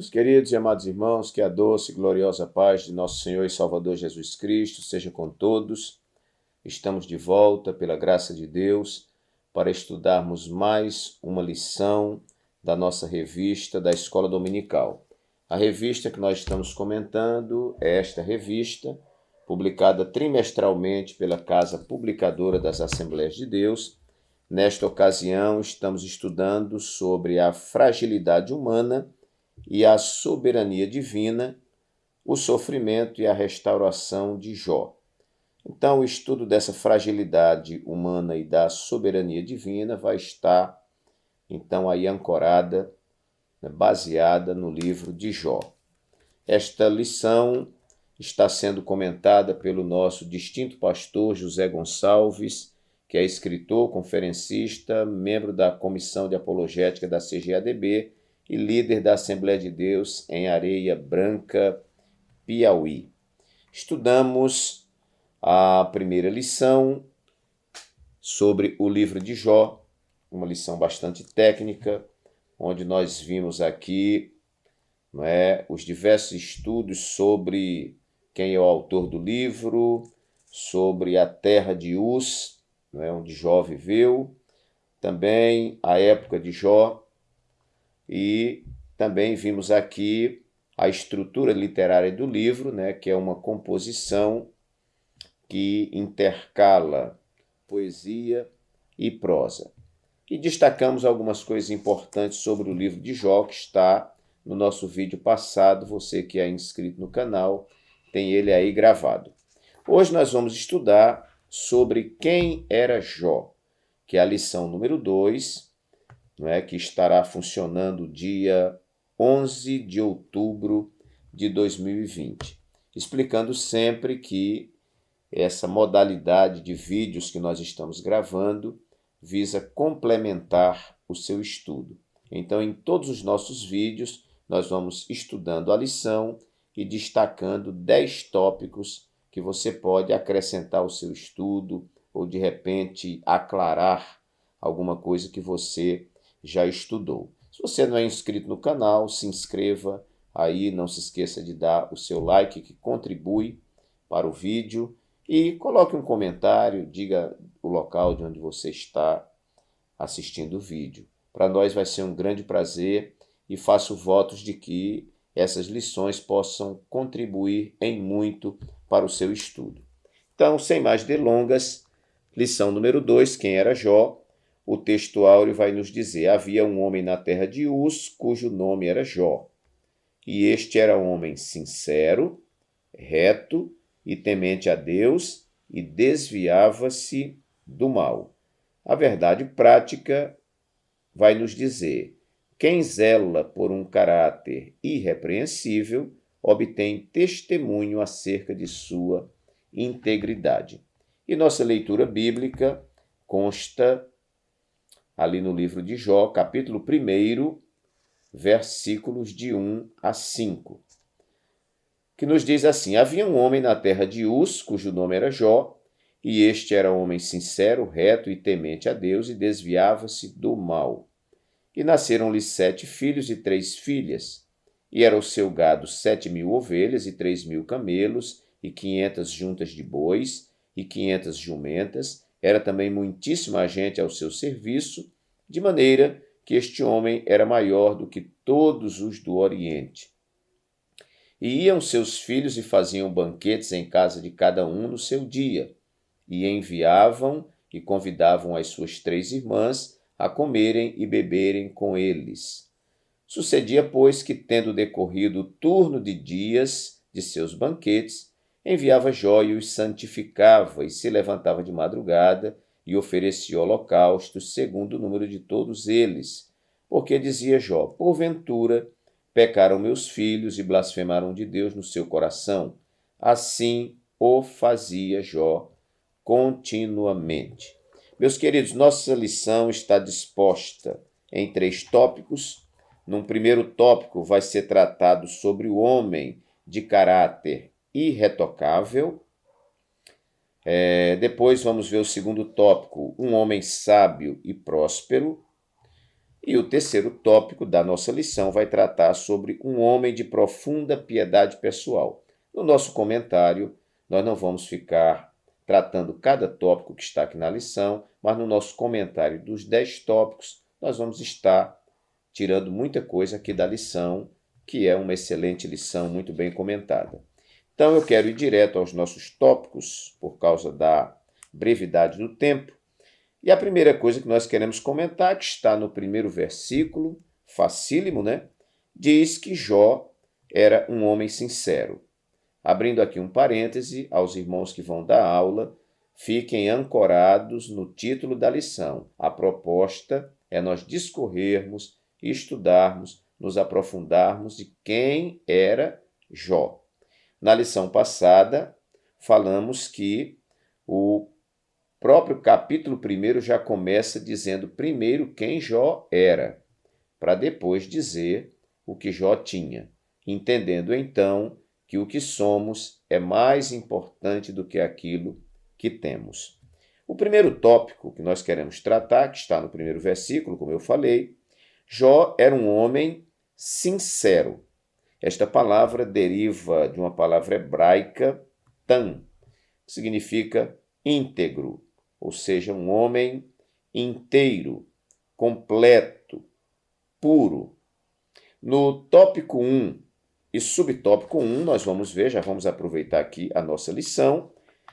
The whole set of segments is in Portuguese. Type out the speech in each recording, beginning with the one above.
Meus queridos e amados irmãos, que a doce e gloriosa paz de nosso Senhor e Salvador Jesus Cristo seja com todos. Estamos de volta, pela graça de Deus, para estudarmos mais uma lição da nossa revista da Escola Dominical. A revista que nós estamos comentando é esta revista, publicada trimestralmente pela Casa Publicadora das Assembleias de Deus. Nesta ocasião, estamos estudando sobre a fragilidade humana e a soberania divina, o sofrimento e a restauração de Jó. Então, o estudo dessa fragilidade humana e da soberania divina vai estar, então, aí ancorada, baseada no livro de Jó. Esta lição está sendo comentada pelo nosso distinto pastor José Gonçalves, que é escritor, conferencista, membro da Comissão de Apologética da CGADB e líder da Assembleia de Deus em Areia Branca, Piauí. Estudamos a primeira lição sobre o livro de Jó, uma lição bastante técnica, onde nós vimos aqui os diversos estudos sobre quem é o autor do livro, sobre a terra de Uz, onde Jó viveu, também a época de Jó, e também vimos aqui a estrutura literária do livro, que é uma composição que intercala poesia e prosa. E destacamos algumas coisas importantes sobre o livro de Jó, que está no nosso vídeo passado. Você que é inscrito no canal, tem ele aí gravado. Hoje nós vamos estudar sobre quem era Jó, que é a lição número 2, que estará funcionando dia 11 de outubro de 2020. Explicando sempre que essa modalidade de vídeos que nós estamos gravando visa complementar o seu estudo. Então, em todos os nossos vídeos, nós vamos estudando a lição e destacando 10 tópicos que você pode acrescentar ao seu estudo ou, de repente, aclarar alguma coisa que você já estudou. Se você não é inscrito no canal, se inscreva aí, não se esqueça de dar o seu like, que contribui para o vídeo, e coloque um comentário, diga o local de onde você está assistindo o vídeo. Para nós vai ser um grande prazer e faço votos de que essas lições possam contribuir em muito para o seu estudo. Então, sem mais delongas, lição número 2, quem era Jó? O texto áureo vai nos dizer: havia um homem na terra de Uz, cujo nome era Jó. E este era um homem sincero, reto e temente a Deus, e desviava-se do mal. A verdade prática vai nos dizer: quem zela por um caráter irrepreensível obtém testemunho acerca de sua integridade. E nossa leitura bíblica consta ali no livro de Jó, capítulo 1, versículos de 1 a 5, que nos diz assim: havia um homem na terra de Uz, cujo nome era Jó, e este era um homem sincero, reto e temente a Deus, e desviava-se do mal. E nasceram-lhe 7 filhos e 3 filhas, e era o seu gado 7.000 ovelhas e 3.000 camelos, e 500 juntas de bois, e 500 jumentas. Era também muitíssima gente ao seu serviço, de maneira que este homem era maior do que todos os do Oriente. E iam seus filhos e faziam banquetes em casa de cada um no seu dia, e enviavam e convidavam as suas 3 irmãs a comerem e beberem com eles. Sucedia, pois, que, tendo decorrido o turno de dias de seus banquetes, enviava Jó e os santificava, e se levantava de madrugada e oferecia holocaustos segundo o número de todos eles. Porque dizia Jó: porventura pecaram meus filhos e blasfemaram de Deus no seu coração. Assim o fazia Jó continuamente. Meus queridos, nossa lição está disposta em 3 tópicos. Num primeiro tópico vai ser tratado sobre o homem de caráter irretocável. Depois vamos ver o segundo tópico, um homem sábio e próspero. E o terceiro tópico da nossa lição vai tratar sobre um homem de profunda piedade pessoal. No nosso comentário, nós não vamos ficar tratando cada tópico que está aqui na lição, mas no nosso comentário dos 10 tópicos, nós vamos estar tirando muita coisa aqui da lição, que é uma excelente lição, muito bem comentada. Então, eu quero ir direto aos nossos tópicos, por causa da brevidade do tempo. E a primeira coisa que nós queremos comentar, que está no primeiro versículo, facílimo, né? Diz que Jó era um homem sincero. Abrindo aqui um parêntese, aos irmãos que vão dar aula, fiquem ancorados no título da lição. A proposta é nós discorrermos, estudarmos, nos aprofundarmos de quem era Jó. Na lição passada, falamos que o próprio capítulo 1 já começa dizendo primeiro quem Jó era, para depois dizer o que Jó tinha, entendendo então que o que somos é mais importante do que aquilo que temos. O primeiro tópico que nós queremos tratar, que está no primeiro versículo, como eu falei, Jó era um homem sincero. Esta palavra deriva de uma palavra hebraica, tam, que significa íntegro, ou seja, um homem inteiro, completo, puro. No tópico 1 e subtópico 1, nós vamos ver, já vamos aproveitar aqui a nossa lição,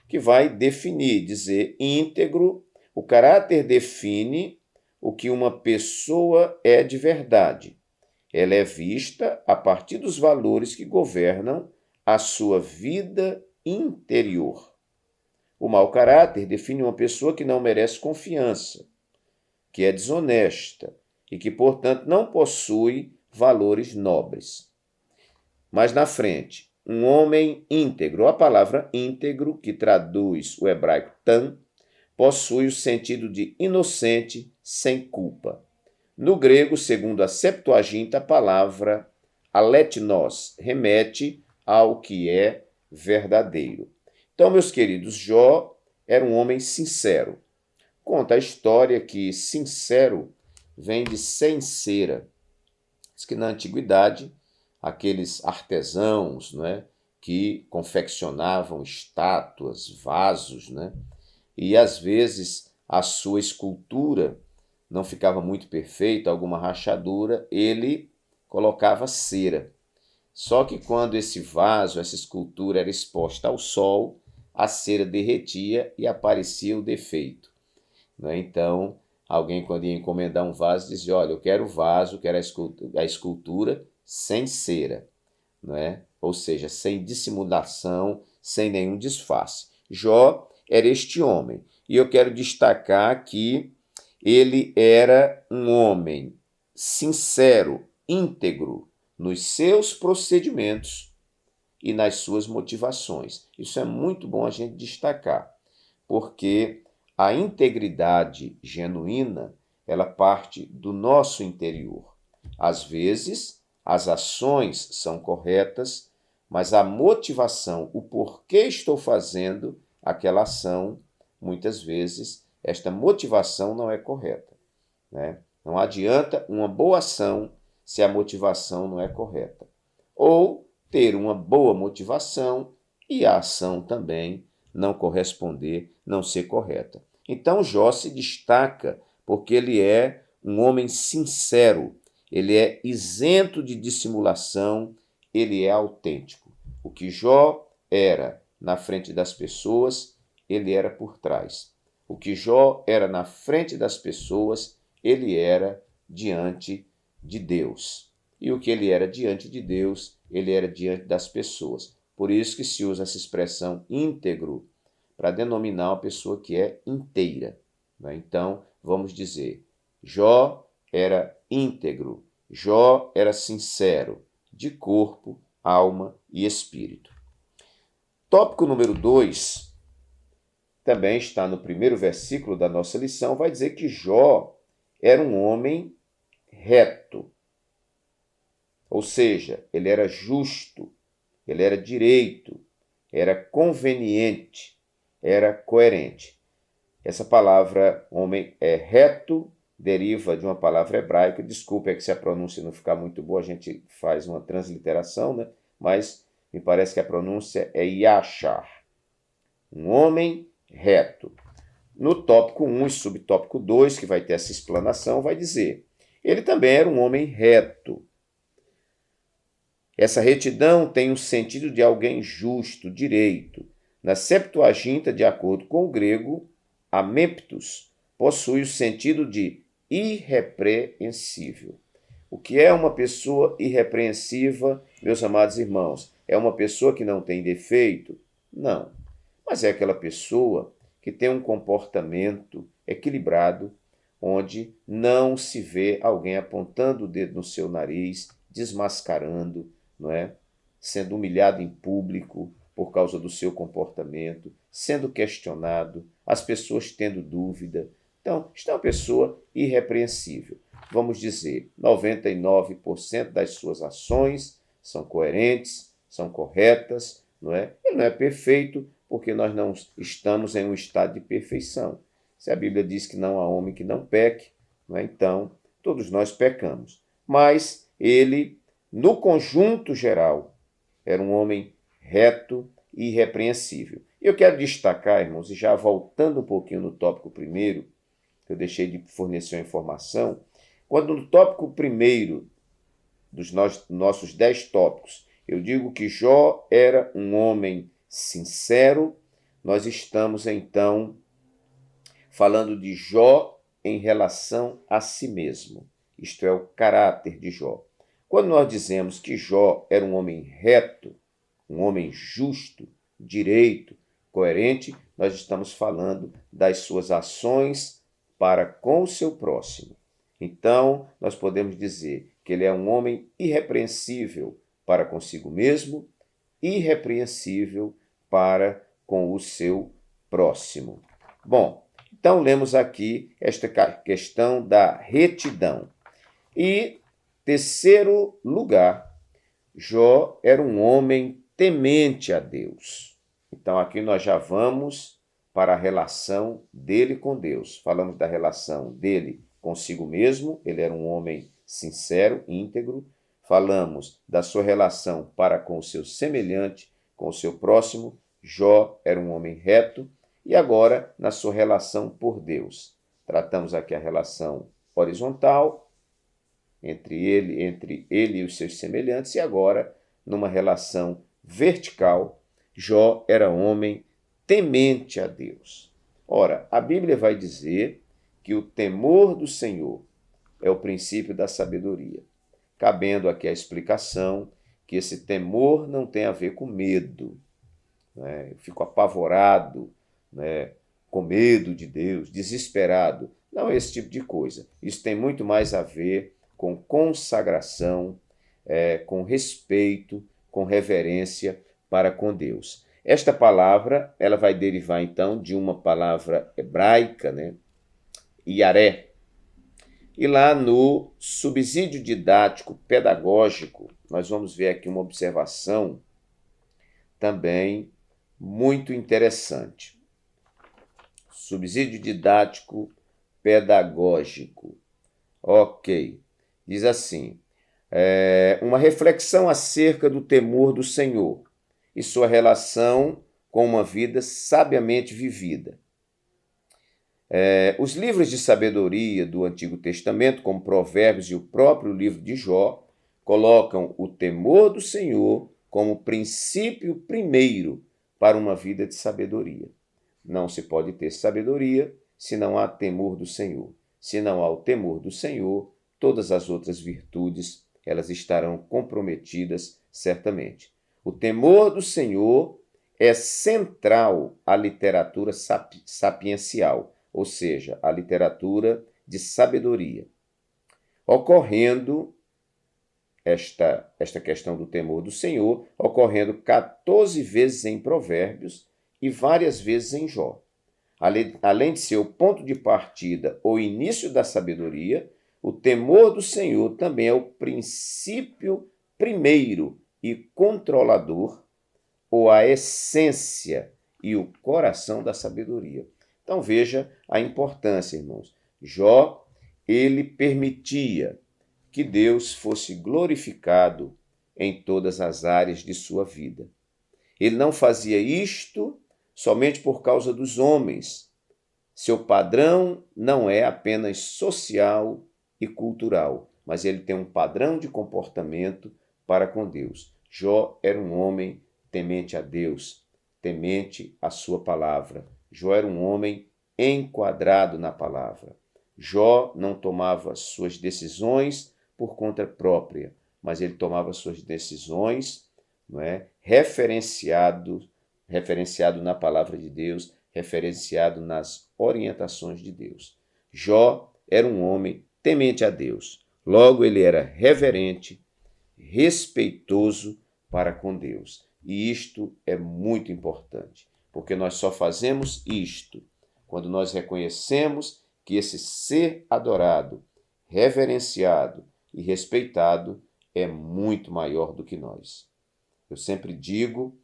que vai definir, dizer íntegro. O caráter define o que uma pessoa é de verdade. Ela é vista a partir dos valores que governam a sua vida interior. O mau caráter define uma pessoa que não merece confiança, que é desonesta e que, portanto, não possui valores nobres. Mais na frente, um homem íntegro. A palavra íntegro, que traduz o hebraico tam, possui o sentido de inocente, sem culpa. No grego, segundo a Septuaginta, a palavra aletnos remete ao que é verdadeiro. Então, meus queridos, Jó era um homem sincero. Conta a história que sincero vem de sem cera. Diz que na antiguidade, aqueles artesãos, que confeccionavam estátuas, vasos, e às vezes a sua escultura não ficava muito perfeita, alguma rachadura, ele colocava cera. Só que quando esse vaso, essa escultura era exposta ao sol, a cera derretia e aparecia o defeito. Então, alguém quando ia encomendar um vaso, dizia, olha, eu quero o vaso, quero a escultura sem cera, ou seja, sem dissimulação, sem nenhum disfarce. Jó era este homem, e eu quero destacar que ele era um homem sincero, íntegro nos seus procedimentos e nas suas motivações. Isso é muito bom a gente destacar, porque a integridade genuína, ela parte do nosso interior. Às vezes, as ações são corretas, mas a motivação, o porquê estou fazendo aquela ação, muitas vezes, esta motivação não é correta. Não adianta uma boa ação se a motivação não é correta. Ou ter uma boa motivação e a ação também não corresponder, não ser correta. Então Jó se destaca porque ele é um homem sincero, ele é isento de dissimulação, ele é autêntico. O que Jó era na frente das pessoas, ele era por trás. O que Jó era na frente das pessoas, ele era diante de Deus. E o que ele era diante de Deus, ele era diante das pessoas. Por isso que se usa essa expressão íntegro para denominar uma pessoa que é inteira. Então, vamos dizer, Jó era íntegro, Jó era sincero, de corpo, alma e espírito. Tópico número 2, também está no primeiro versículo da nossa lição, vai dizer que Jó era um homem reto. Ou seja, ele era justo, ele era direito, era conveniente, era coerente. Essa palavra homem é reto, deriva de uma palavra hebraica. Desculpe, é que se a pronúncia não ficar muito boa, a gente faz uma transliteração, né? Mas me parece que a pronúncia é Yashar, um homem reto. No tópico 1 e subtópico 2, que vai ter essa explanação, vai dizer: ele também era um homem reto. Essa retidão tem o sentido de alguém justo, direito. Na Septuaginta, de acordo com o grego, amemptos possui o sentido de irrepreensível. O que é uma pessoa irrepreensiva, meus amados irmãos? É uma pessoa que não tem defeito? Não. Mas é aquela pessoa que tem um comportamento equilibrado, onde não se vê alguém apontando o dedo no seu nariz, desmascarando, não é? Sendo humilhado em público por causa do seu comportamento, sendo questionado, as pessoas tendo dúvida. Então, está uma pessoa irrepreensível. Vamos dizer, 99% das suas ações são coerentes, são corretas, não é? Ele não é perfeito, porque nós não estamos em um estado de perfeição. Se a Bíblia diz que não há homem que não peque, não é? Então, todos nós pecamos. Mas ele, no conjunto geral, era um homem reto e irrepreensível. Eu quero destacar, irmãos, e já voltando um pouquinho no tópico primeiro, que eu deixei de fornecer uma informação, quando no tópico primeiro dos nossos 10 tópicos, eu digo que Jó era um homem sincero, nós estamos então falando de Jó em relação a si mesmo. Isto é o caráter de Jó. Quando nós dizemos que Jó era um homem reto, um homem justo, direito, coerente, nós estamos falando das suas ações para com o seu próximo. Então, nós podemos dizer que ele é um homem irrepreensível para consigo mesmo, irrepreensível para com o seu próximo. Bom, então lemos aqui esta questão da retidão. E, terceiro lugar, Jó era um homem temente a Deus. Então aqui nós já vamos para a relação dele com Deus. Falamos da relação dele consigo mesmo, ele era um homem sincero, íntegro. Falamos da sua relação para com o seu semelhante, com o seu próximo. Jó era um homem reto. E agora, na sua relação por Deus. Tratamos aqui a relação horizontal, entre ele e os seus semelhantes, e agora, numa relação vertical, Jó era homem temente a Deus. Ora, a Bíblia vai dizer que o temor do Senhor é o princípio da sabedoria. Cabendo aqui a explicação que esse temor não tem a ver com medo. Eu fico apavorado, com medo de Deus, desesperado. Não é esse tipo de coisa. Isso tem muito mais a ver com consagração, com respeito, com reverência para com Deus. Esta palavra ela vai derivar, então, de uma palavra hebraica, Iaré. E lá no subsídio didático pedagógico, nós vamos ver aqui uma observação também muito interessante. Subsídio didático pedagógico. Ok. Diz assim, uma reflexão acerca do temor do Senhor e sua relação com uma vida sabiamente vivida. Os livros de sabedoria do Antigo Testamento, como Provérbios e o próprio livro de Jó, colocam o temor do Senhor como princípio primeiro para uma vida de sabedoria. Não se pode ter sabedoria se não há temor do Senhor. Se não há o temor do Senhor, todas as outras virtudes, elas estarão comprometidas certamente. O temor do Senhor é central à literatura sapiencial, ou seja, à literatura de sabedoria. Ocorrendo esta questão do temor do Senhor, ocorrendo 14 vezes em Provérbios e várias vezes em Jó. Além de ser o ponto de partida ou início da sabedoria, o temor do Senhor também é o princípio primeiro e controlador, ou a essência e o coração da sabedoria. Então veja a importância, irmãos. Jó, ele permitia que Deus fosse glorificado em todas as áreas de sua vida. Ele não fazia isto somente por causa dos homens. Seu padrão não é apenas social e cultural, mas ele tem um padrão de comportamento para com Deus. Jó era um homem temente a Deus, temente à sua palavra. Jó era um homem enquadrado na palavra. Jó não tomava suas decisões por conta própria, mas ele tomava suas decisões, não é, referenciado na palavra de Deus, referenciado nas orientações de Deus. Jó era um homem temente a Deus. Logo, ele era reverente, respeitoso para com Deus. E isto é muito importante, porque nós só fazemos isto quando nós reconhecemos que esse ser adorado, reverenciado e respeitado é muito maior do que nós. Eu sempre digo,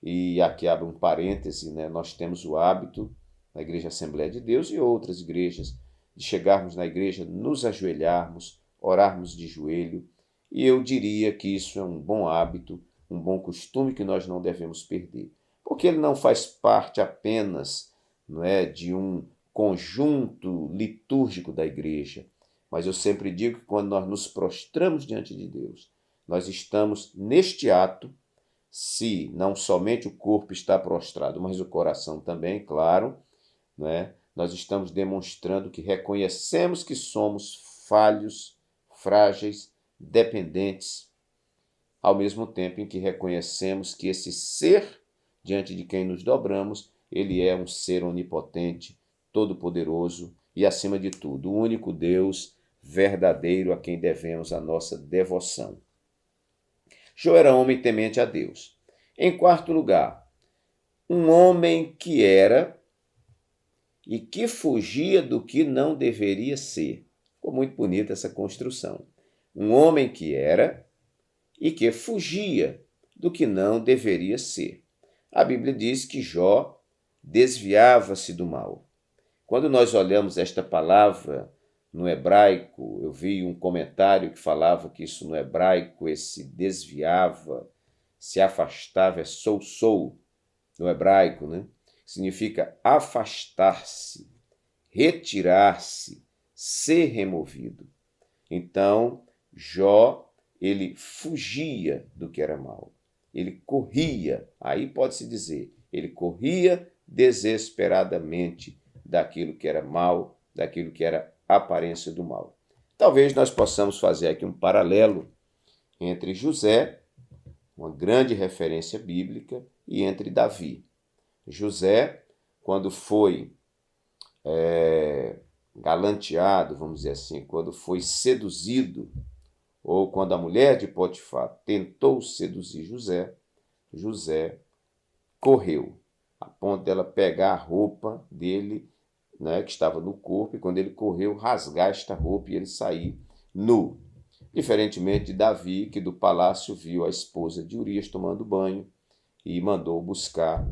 e aqui abre um parêntese, né? Nós temos o hábito, na Igreja Assembleia de Deus e outras igrejas, de chegarmos na igreja, nos ajoelharmos, orarmos de joelho, e eu diria que isso é um bom hábito, um bom costume que nós não devemos perder, porque ele não faz parte apenas, não é, de um conjunto litúrgico da igreja, mas eu sempre digo que quando nós nos prostramos diante de Deus, nós estamos neste ato, se não somente o corpo está prostrado, mas o coração também, claro, não é? Nós estamos demonstrando que reconhecemos que somos falhos, frágeis, dependentes, ao mesmo tempo em que reconhecemos que esse ser, diante de quem nos dobramos, ele é um ser onipotente, todo-poderoso e, acima de tudo, o único Deus verdadeiro a quem devemos a nossa devoção. Jó era homem temente a Deus. Em quarto lugar, um homem que era e que fugia do que não deveria ser. Ficou muito bonita essa construção. Um homem que era e que fugia do que não deveria ser. A Bíblia diz que Jó desviava-se do mal. Quando nós olhamos esta palavra no hebraico, eu vi um comentário que falava que isso no hebraico, esse desviava, se afastava, é sou, no hebraico, né? Significa afastar-se, retirar-se, ser removido. Então, Jó, ele fugia do que era mal. Ele corria, aí pode-se dizer, ele corria desesperadamente daquilo que era mal, daquilo que era aparência do mal. Talvez nós possamos fazer aqui um paralelo entre José, uma grande referência bíblica, e entre Davi. José, quando foi galanteado, vamos dizer assim, quando foi seduzido, ou quando a mulher de Potifar tentou seduzir José, José correu, a ponto dela pegar a roupa dele, né, que estava no corpo, e quando ele correu, rasgar esta roupa e ele sair nu. Diferentemente de Davi, que do palácio viu a esposa de Urias tomando banho e mandou buscar,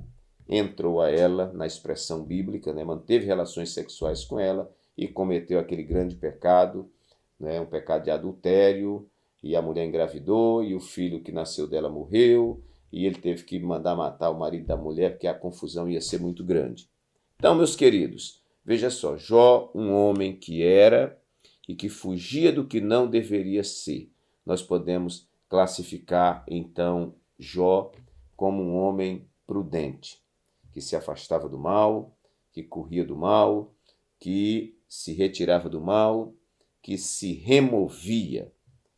entrou a ela, na expressão bíblica, né, manteve relações sexuais com ela e cometeu aquele grande pecado, né, um pecado de adultério, e a mulher engravidou, e o filho que nasceu dela morreu, e ele teve que mandar matar o marido da mulher, porque a confusão ia ser muito grande. Então, meus queridos, veja só, Jó, um homem que era e que fugia do que não deveria ser. Nós podemos classificar, então, Jó como um homem prudente, que se afastava do mal, que corria do mal, que se retirava do mal, que se removia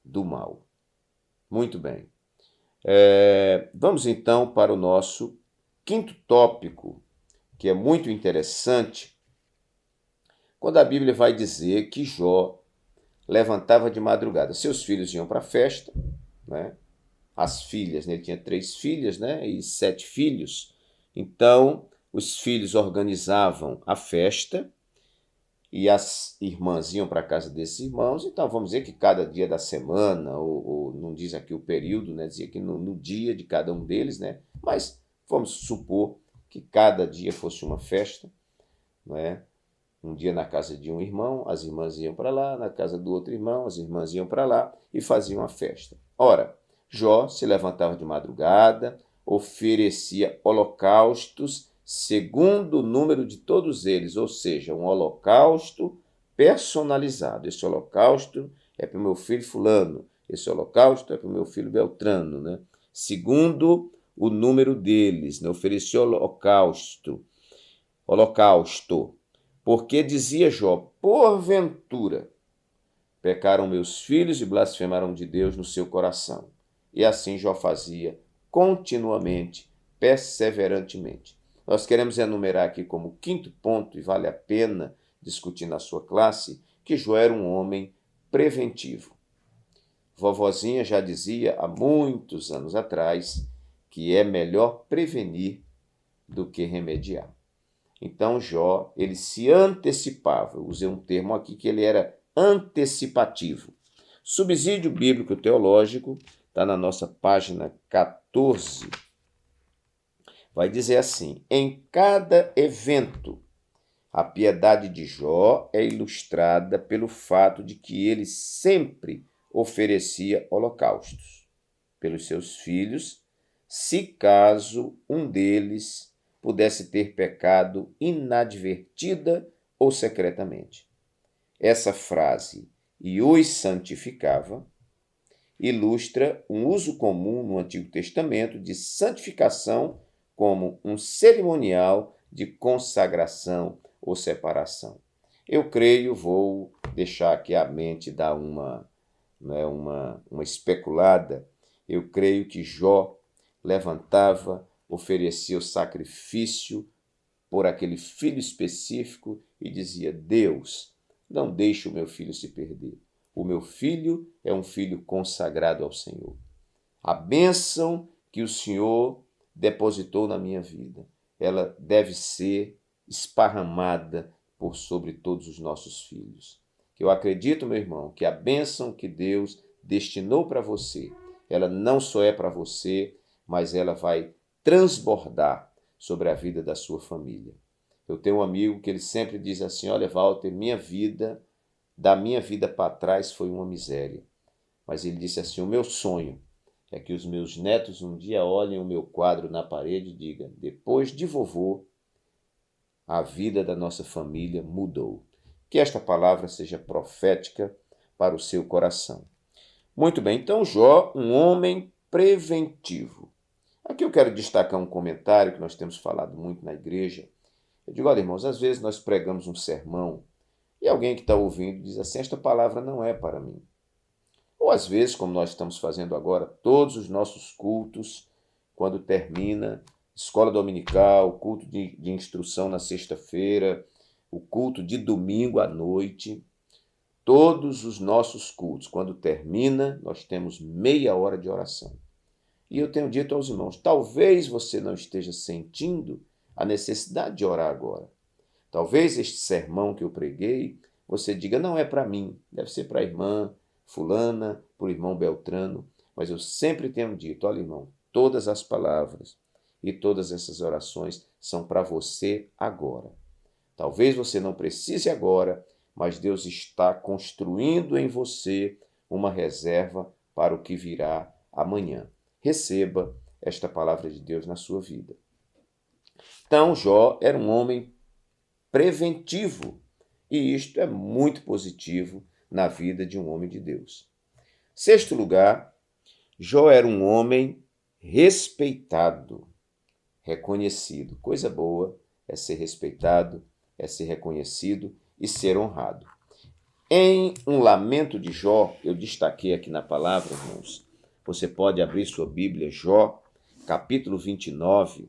do mal. Muito bem. Vamos então para o nosso quinto tópico, que é muito interessante, quando a Bíblia vai dizer que Jó levantava de madrugada. Seus filhos iam para a festa, né? As filhas, né? Ele tinha 3 filhas, né? E 7 filhos. Então, os filhos organizavam a festa e as irmãs iam para a casa desses irmãos. Então, vamos dizer que cada dia da semana, ou não diz aqui o período, né? Dizia que no dia de cada um deles, né? Mas vamos supor que cada dia fosse uma festa, não é? Um dia na casa de um irmão, as irmãs iam para lá, na casa do outro irmão, as irmãs iam para lá e faziam a festa. Ora, Jó se levantava de madrugada, oferecia holocaustos segundo o número de todos eles, ou seja, um holocausto personalizado. Esse holocausto é para o meu filho fulano, esse holocausto é para o meu filho Beltrano, né? Segundo o número deles, né? Oferecia holocausto, porque dizia Jó, porventura, pecaram meus filhos e blasfemaram de Deus no seu coração. E assim Jó fazia continuamente, perseverantemente. Nós queremos enumerar aqui como quinto ponto, e vale a pena discutir na sua classe, que Jó era um homem preventivo. Vovozinha já dizia há muitos anos atrás que é melhor prevenir do que remediar. Então Jó, ele se antecipava. Eu usei um termo aqui que ele era antecipativo. Subsídio bíblico teológico está na nossa página 14. Vai dizer assim: em cada evento, a piedade de Jó é ilustrada pelo fato de que ele sempre oferecia holocaustos pelos seus filhos, se caso um deles pudesse ter pecado inadvertida ou secretamente. Essa frase, e os santificava, ilustra um uso comum no Antigo Testamento de santificação como um cerimonial de consagração ou separação. Eu creio, vou deixar aqui a mente dar uma especulada, eu creio que Jó levantava, oferecia o sacrifício por aquele filho específico e dizia: Deus, não deixe o meu filho se perder. O meu filho é um filho consagrado ao Senhor. A bênção que o Senhor depositou na minha vida, ela deve ser esparramada por sobre todos os nossos filhos. Eu acredito, meu irmão, que a bênção que Deus destinou para você, ela não só é para você, mas ela vai transbordar sobre a vida da sua família. Eu tenho um amigo que ele sempre diz assim: olha, Walter, da minha vida para trás foi uma miséria. Mas ele disse assim: o meu sonho é que os meus netos um dia olhem o meu quadro na parede e digam: depois de vovô, a vida da nossa família mudou. Que esta palavra seja profética para o seu coração. Muito bem, então Jó, um homem preventivo. Aqui eu quero destacar um comentário que nós temos falado muito na igreja. Eu digo: olha, irmãos, às vezes nós pregamos um sermão e alguém que está ouvindo diz assim: esta palavra não é para mim. Ou às vezes, como nós estamos fazendo agora, todos os nossos cultos, quando termina, escola dominical, culto de instrução na sexta-feira, o culto de domingo à noite, todos os nossos cultos, quando termina, nós temos meia hora de oração. E eu tenho dito aos irmãos: talvez você não esteja sentindo a necessidade de orar agora. Talvez este sermão que eu preguei, você diga: não é para mim, deve ser para a irmã fulana, para o irmão Beltrano. Mas eu sempre tenho dito: olha, irmão, todas as palavras e todas essas orações são para você agora. Talvez você não precise agora, mas Deus está construindo em você uma reserva para o que virá amanhã. Receba esta palavra de Deus na sua vida. Então, Jó era um homem preventivo, e isto é muito positivo na vida de um homem de Deus. Sexto lugar, Jó era um homem respeitado, reconhecido. Coisa boa é ser respeitado, é ser reconhecido e ser honrado. Em um lamento de Jó, eu destaquei aqui na palavra, irmãos, você pode abrir sua Bíblia, Jó, capítulo 29,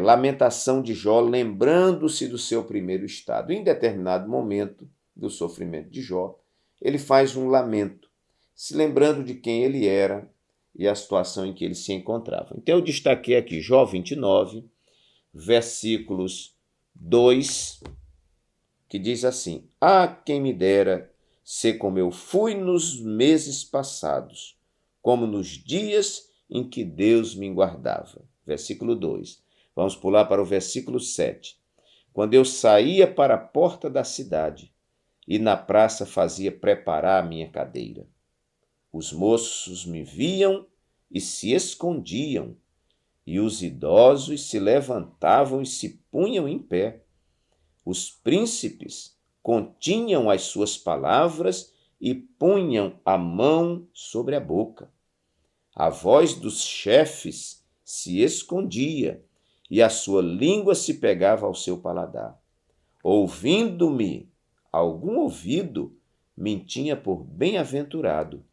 lamentação de Jó, lembrando-se do seu primeiro estado. Em determinado momento do sofrimento de Jó, ele faz um lamento, se lembrando de quem ele era e a situação em que ele se encontrava. Então eu destaquei aqui Jó 29, versículos 2, que diz assim: ah, quem me dera ser como eu fui nos meses passados, como nos dias em que Deus me guardava. Versículo 2. Vamos pular para o versículo 7. quando eu saía para a porta da cidade e na praça fazia preparar a minha cadeira. Os moços me viam e se escondiam, e os idosos se levantavam e se punham em pé. Os príncipes continham as suas palavras e punham a mão sobre a boca. A voz dos chefes se escondia e a sua língua se pegava ao seu paladar. Ouvindo-me, algum ouvido me tinha por bem-aventurado.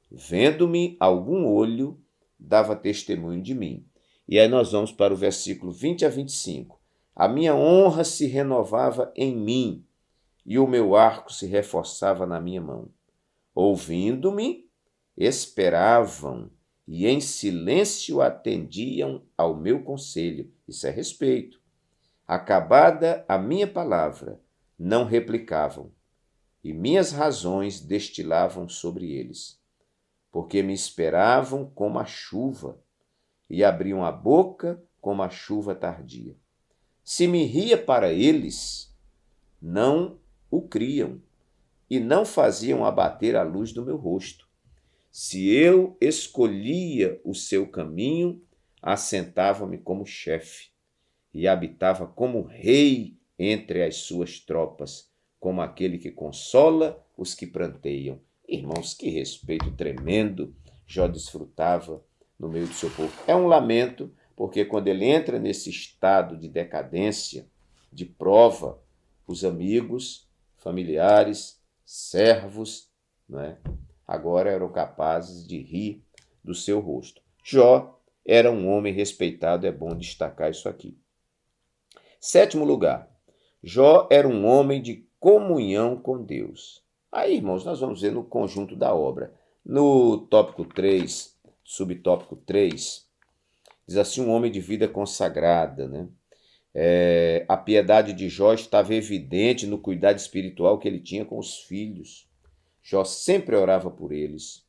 Vendo-me, algum olho dava testemunho de mim. E aí nós vamos para o versículo 20 a 25. A minha honra se renovava em mim, e o meu arco se reforçava na minha mão. Ouvindo-me, esperavam, e em silêncio atendiam ao meu conselho. Isso é respeito. Acabada a minha palavra, não replicavam, e minhas razões destilavam sobre eles, porque me esperavam como a chuva, e abriam a boca como a chuva tardia. Se me ria para eles, não o criam, e não faziam abater a luz do meu rosto. Se eu escolhia o seu caminho, assentava-me como chefe, e habitava como rei entre as suas tropas, como aquele que consola os que pranteiam. Irmãos, que respeito tremendo Jó desfrutava no meio do seu povo. É um lamento, porque quando ele entra nesse estado de decadência, de prova, os amigos, familiares, servos, agora eram capazes de rir do seu rosto. Jó era um homem respeitado, é bom destacar isso aqui. 7º lugar, Jó era um homem de comunhão com Deus. Aí, irmãos, nós vamos ver no conjunto da obra. No tópico 3, subtópico 3, diz assim, um homem de vida consagrada, a piedade de Jó estava evidente no cuidado espiritual que ele tinha com os filhos. Jó sempre orava por eles.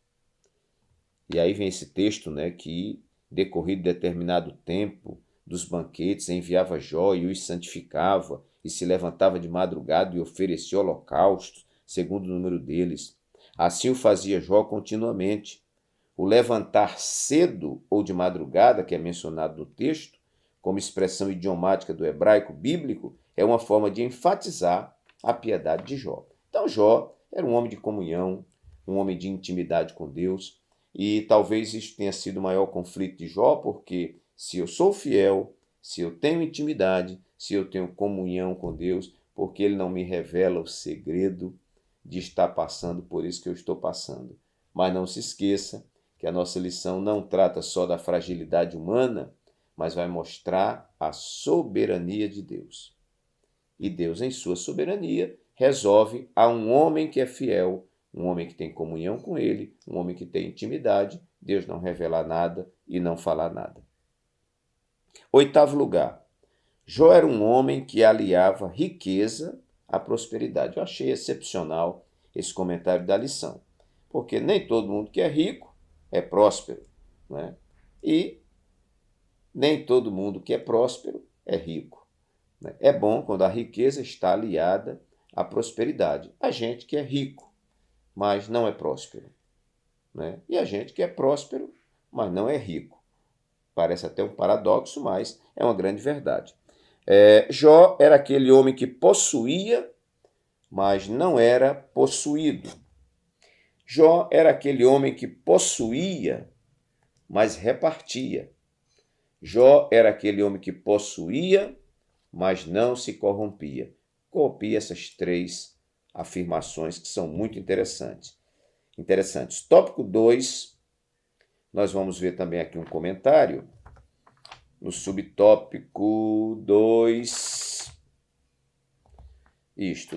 E aí vem esse texto, que, decorrido determinado tempo dos banquetes, enviava Jó e os santificava, e se levantava de madrugada e oferecia holocaustos, segundo o número deles. Assim o fazia Jó continuamente. O levantar cedo ou de madrugada, que é mencionado no texto, como expressão idiomática do hebraico bíblico, é uma forma de enfatizar a piedade de Jó. Então Jó era um homem de comunhão, um homem de intimidade com Deus, e talvez isso tenha sido o maior conflito de Jó, porque se eu sou fiel, se eu tenho intimidade, se eu tenho comunhão com Deus, porque Ele não me revela o segredo de estar passando por isso que eu estou passando. Mas não se esqueça que a nossa lição não trata só da fragilidade humana, mas vai mostrar a soberania de Deus. E Deus, em sua soberania, resolve a um homem que é fiel, um homem que tem comunhão com Ele, um homem que tem intimidade, Deus não revelar nada e não falar nada. 8º lugar, Jó era um homem que aliava riqueza à prosperidade. Eu achei excepcional esse comentário da lição, porque nem todo mundo que é rico é próspero, e nem todo mundo que é próspero é rico. É bom quando a riqueza está aliada à prosperidade. A gente que é rico, mas não é próspero, e a gente que é próspero, mas não é rico. Parece até um paradoxo, mas é uma grande verdade. Jó era aquele homem que possuía, mas não era possuído. Jó era aquele homem que possuía, mas repartia. Jó era aquele homem que possuía, mas não se corrompia. Copie essas 3 afirmações que são muito interessantes. Tópico 2, nós vamos ver também aqui um comentário. No subtópico 2,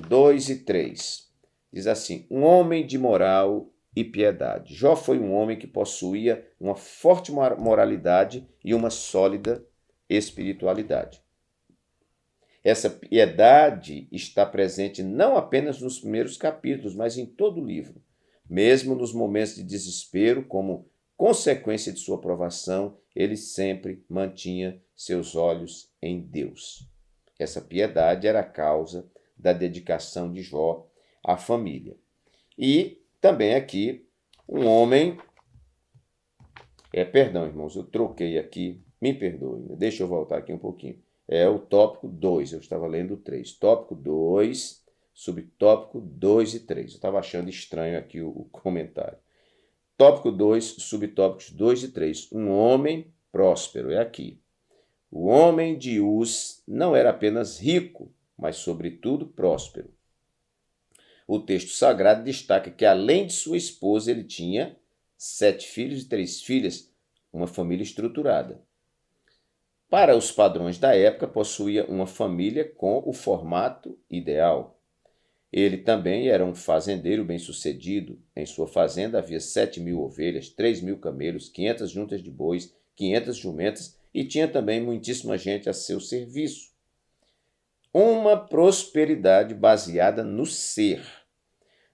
2 e 3, diz assim, um homem de moral e piedade. Jó foi um homem que possuía uma forte moralidade e uma sólida espiritualidade. Essa piedade está presente não apenas nos primeiros capítulos, mas em todo o livro. Mesmo nos momentos de desespero, como consequência de sua provação, ele sempre mantinha seus olhos em Deus. Essa piedade era a causa da dedicação de Jó à família. E também aqui, um homem... Perdão, irmãos, eu troquei aqui, me perdoem, deixa eu voltar aqui um pouquinho. É o tópico 2, eu estava lendo o 3. Tópico 2, subtópico 2 e 3. Eu estava achando estranho aqui o comentário. Tópico 2, subtópicos 2 e 3. Um homem próspero, é aqui. O homem de Uz não era apenas rico, mas sobretudo próspero. O texto sagrado destaca que, além de sua esposa, ele tinha 7 filhos e 3 filhas, uma família estruturada. Para os padrões da época, possuía uma família com o formato ideal. Ele também era um fazendeiro bem-sucedido. Em sua fazenda havia 7.000 ovelhas, 3.000 camelos, 500 juntas de bois, 500 jumentas e tinha também muitíssima gente a seu serviço. Uma prosperidade baseada no ser.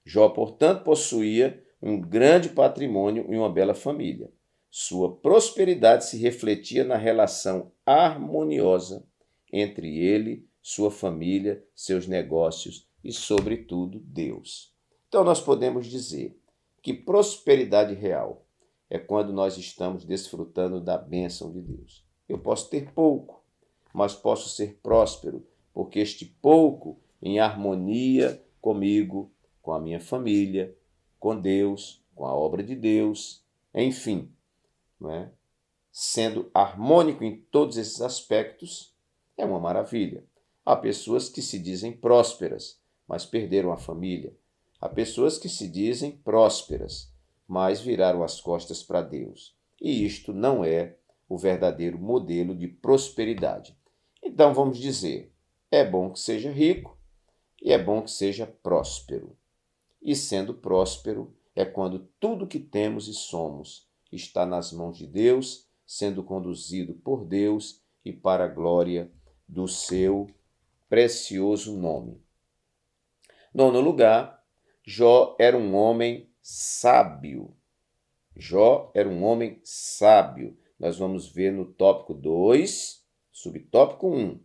Jó, portanto, possuía um grande patrimônio e uma bela família. Sua prosperidade se refletia na relação harmoniosa entre ele, sua família, seus negócios e, sobretudo, Deus. Então, nós podemos dizer que prosperidade real é quando nós estamos desfrutando da bênção de Deus. Eu posso ter pouco, mas posso ser próspero, porque este pouco em harmonia comigo, com a minha família, com Deus, com a obra de Deus, enfim, não é? Sendo harmônico em todos esses aspectos, é uma maravilha. Há pessoas que se dizem prósperas, mas perderam a família. Há pessoas que se dizem prósperas, mas viraram as costas para Deus. E isto não é o verdadeiro modelo de prosperidade. Então vamos dizer, é bom que seja rico e é bom que seja próspero. E sendo próspero é quando tudo que temos e somos está nas mãos de Deus, sendo conduzido por Deus e para a glória do seu precioso nome. Nono lugar, Jó era um homem sábio. Jó era um homem sábio. Nós vamos ver no tópico 2, subtópico 1.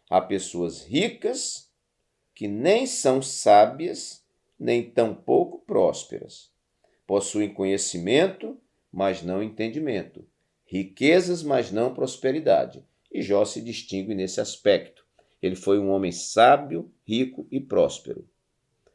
Há pessoas ricas que nem são sábias, nem tampouco prósperas. Possuem conhecimento, mas não entendimento. Riquezas, mas não prosperidade. E Jó se distingue nesse aspecto. Ele foi um homem sábio, rico e próspero.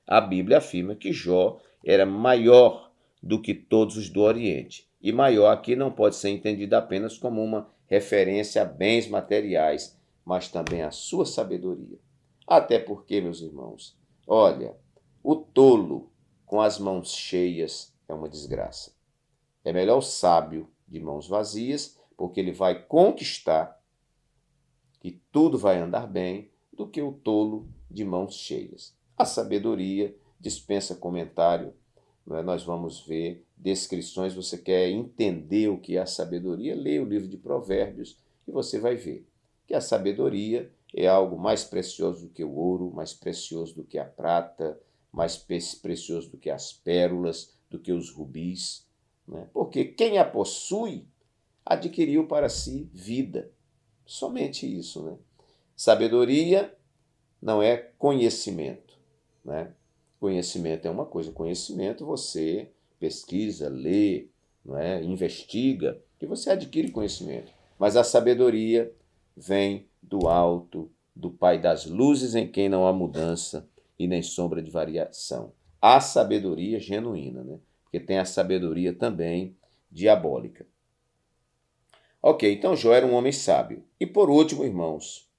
A Bíblia afirma que Jó era maior do que todos os do Oriente. E maior aqui não pode ser entendido apenas como uma referência a bens materiais, mas também a sua sabedoria. Até porque, meus irmãos, olha, o tolo com as mãos cheias é uma desgraça. É melhor o sábio de mãos vazias, porque ele vai conquistar e tudo vai andar bem, do que o tolo de mãos cheias. A sabedoria dispensa comentário. Não é? Nós vamos ver descrições. Você quer entender o que é a sabedoria? Leia o livro de Provérbios e você vai ver que a sabedoria é algo mais precioso do que o ouro, mais precioso do que a prata, mais precioso do que as pérolas, do que os rubis. Né? Porque quem a possui adquiriu para si vida. Somente isso. Né? Sabedoria não é conhecimento. Né? Conhecimento é uma coisa. Conhecimento você pesquisa, lê, não é? Investiga e você adquire conhecimento. Mas a sabedoria vem do alto, do Pai das luzes, em quem não há mudança e nem sombra de variação. Há sabedoria genuína, né? Porque tem a sabedoria também diabólica. Ok, então Jó era um homem sábio. E por último, irmãos,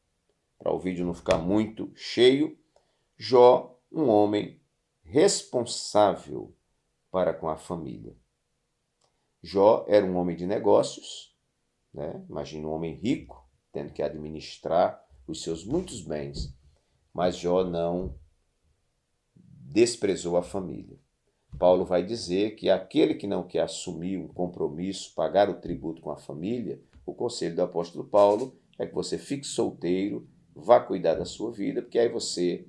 para o vídeo não ficar muito cheio, Jó, um homem responsável para com a família. Jó era um homem de negócios, né? Imagina um homem rico, tendo que administrar os seus muitos bens, mas Jó não desprezou a família. Paulo vai dizer que aquele que não quer assumir um compromisso, pagar o tributo com a família, o conselho do apóstolo Paulo é que você fique solteiro, vá cuidar da sua vida, porque aí você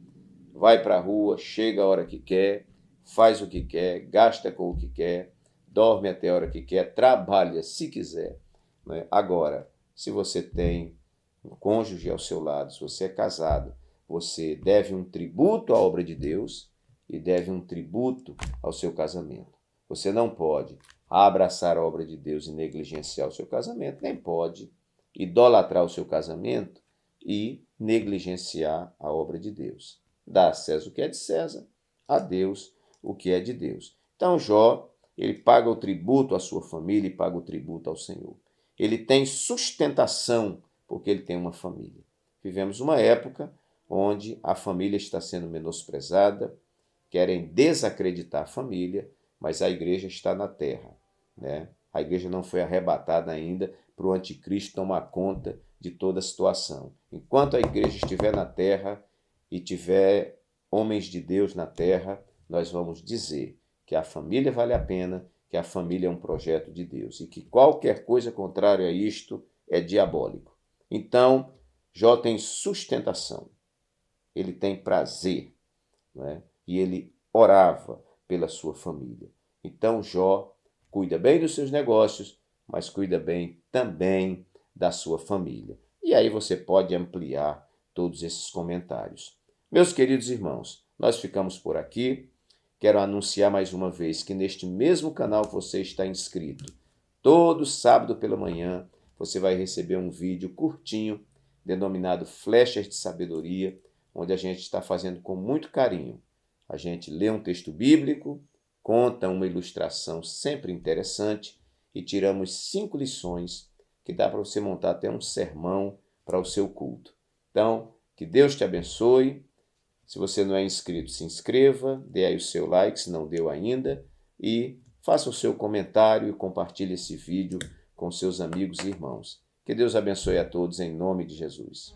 vai para a rua, chega a hora que quer, faz o que quer, gasta com o que quer, dorme até a hora que quer, trabalha se quiser. Né? Agora, se você tem um cônjuge ao seu lado, se você é casado, você deve um tributo à obra de Deus e deve um tributo ao seu casamento. Você não pode abraçar a obra de Deus e negligenciar o seu casamento, nem pode idolatrar o seu casamento e negligenciar a obra de Deus. Dá a César o que é de César, a Deus o que é de Deus. Então Jó, ele paga o tributo à sua família e paga o tributo ao Senhor. Ele tem sustentação porque ele tem uma família. Vivemos uma época onde a família está sendo menosprezada, querem desacreditar a família, mas a igreja está na terra, né? A igreja não foi arrebatada ainda para o anticristo tomar conta de toda a situação. Enquanto a igreja estiver na terra e tiver homens de Deus na terra, nós vamos dizer que a família vale a pena, que a família é um projeto de Deus e que qualquer coisa contrária a isto é diabólico. Então, Jó tem sustentação, ele tem prazer, né? E ele orava pela sua família. Então, Jó cuida bem dos seus negócios, mas cuida bem também da sua família. E aí você pode ampliar todos esses comentários. Meus queridos irmãos, nós ficamos por aqui. Quero anunciar mais uma vez que neste mesmo canal você está inscrito. Todo sábado pela manhã você vai receber um vídeo curtinho denominado Flechas de Sabedoria, onde a gente está fazendo com muito carinho. A gente lê um texto bíblico, conta uma ilustração sempre interessante e tiramos 5 lições que dá para você montar até um sermão para o seu culto. Então, que Deus te abençoe. Se você não é inscrito, se inscreva, dê aí o seu like, se não deu ainda, e faça o seu comentário e compartilhe esse vídeo com seus amigos e irmãos. Que Deus abençoe a todos em nome de Jesus.